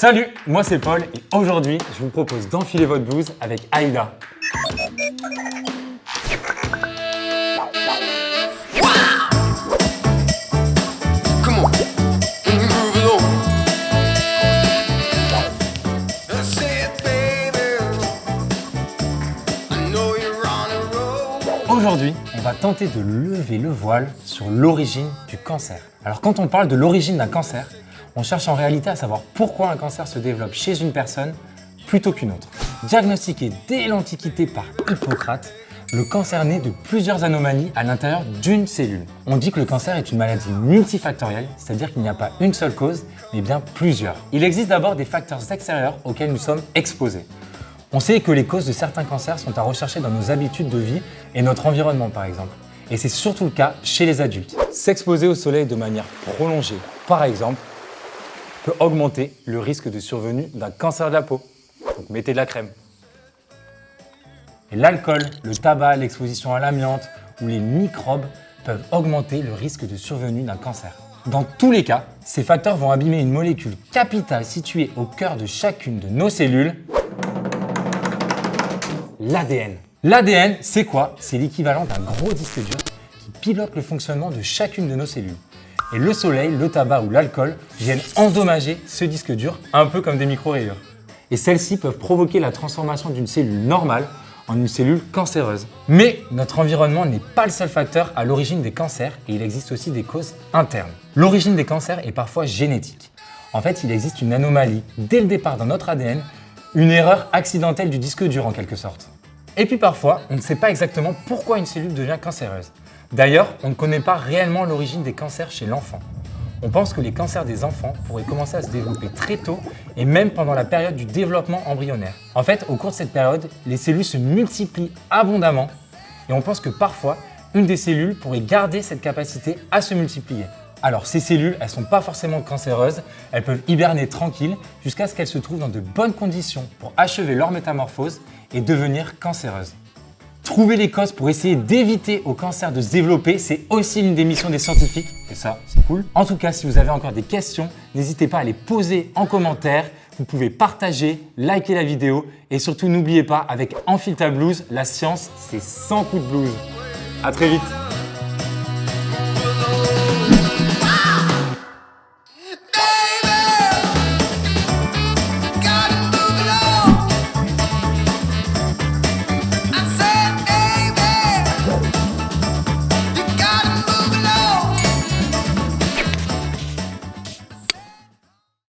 Salut, moi c'est Paul et aujourd'hui je vous propose d'enfiler votre blouse avec Aïda. Aujourd'hui, on va tenter de lever le voile sur l'origine du cancer. Alors quand on parle de l'origine d'un cancer, on cherche en réalité à savoir pourquoi un cancer se développe chez une personne plutôt qu'une autre. Diagnostiqué dès l'Antiquité par Hippocrate, le cancer naît de plusieurs anomalies à l'intérieur d'une cellule. On dit que le cancer est une maladie multifactorielle, c'est-à-dire qu'il n'y a pas une seule cause, mais bien plusieurs. Il existe d'abord des facteurs extérieurs auxquels nous sommes exposés. On sait que les causes de certains cancers sont à rechercher dans nos habitudes de vie et notre environnement par exemple. Et c'est surtout le cas chez les adultes. S'exposer au soleil de manière prolongée, par exemple, peut augmenter le risque de survenue d'un cancer de la peau. Donc mettez de la crème. Et l'alcool, le tabac, l'exposition à l'amiante ou les microbes peuvent augmenter le risque de survenue d'un cancer. Dans tous les cas, ces facteurs vont abîmer une molécule capitale située au cœur de chacune de nos cellules, l'ADN. L'ADN, c'est quoi? C'est l'équivalent d'un gros disque dur qui pilote le fonctionnement de chacune de nos cellules. Et le soleil, le tabac ou l'alcool viennent endommager ce disque dur, un peu comme des micro-rayures. Et celles-ci peuvent provoquer la transformation d'une cellule normale en une cellule cancéreuse. Mais notre environnement n'est pas le seul facteur à l'origine des cancers et il existe aussi des causes internes. L'origine des cancers est parfois génétique. En fait, il existe une anomalie dès le départ dans notre ADN, une erreur accidentelle du disque dur en quelque sorte. Et puis parfois, on ne sait pas exactement pourquoi une cellule devient cancéreuse. D'ailleurs, on ne connaît pas réellement l'origine des cancers chez l'enfant. On pense que les cancers des enfants pourraient commencer à se développer très tôt et même pendant la période du développement embryonnaire. En fait, au cours de cette période, les cellules se multiplient abondamment et on pense que parfois, une des cellules pourrait garder cette capacité à se multiplier. Alors ces cellules, elles ne sont pas forcément cancéreuses, elles peuvent hiberner tranquilles jusqu'à ce qu'elles se trouvent dans de bonnes conditions pour achever leur métamorphose et devenir cancéreuses. Trouver les causes pour essayer d'éviter au cancer de se développer, c'est aussi l'une des missions des scientifiques, et ça, c'est cool. En tout cas, si vous avez encore des questions, n'hésitez pas à les poser en commentaire. Vous pouvez partager, liker la vidéo, et surtout n'oubliez pas, avec Enfile ta blouse, la science, c'est 100 coups de blouse. À très vite.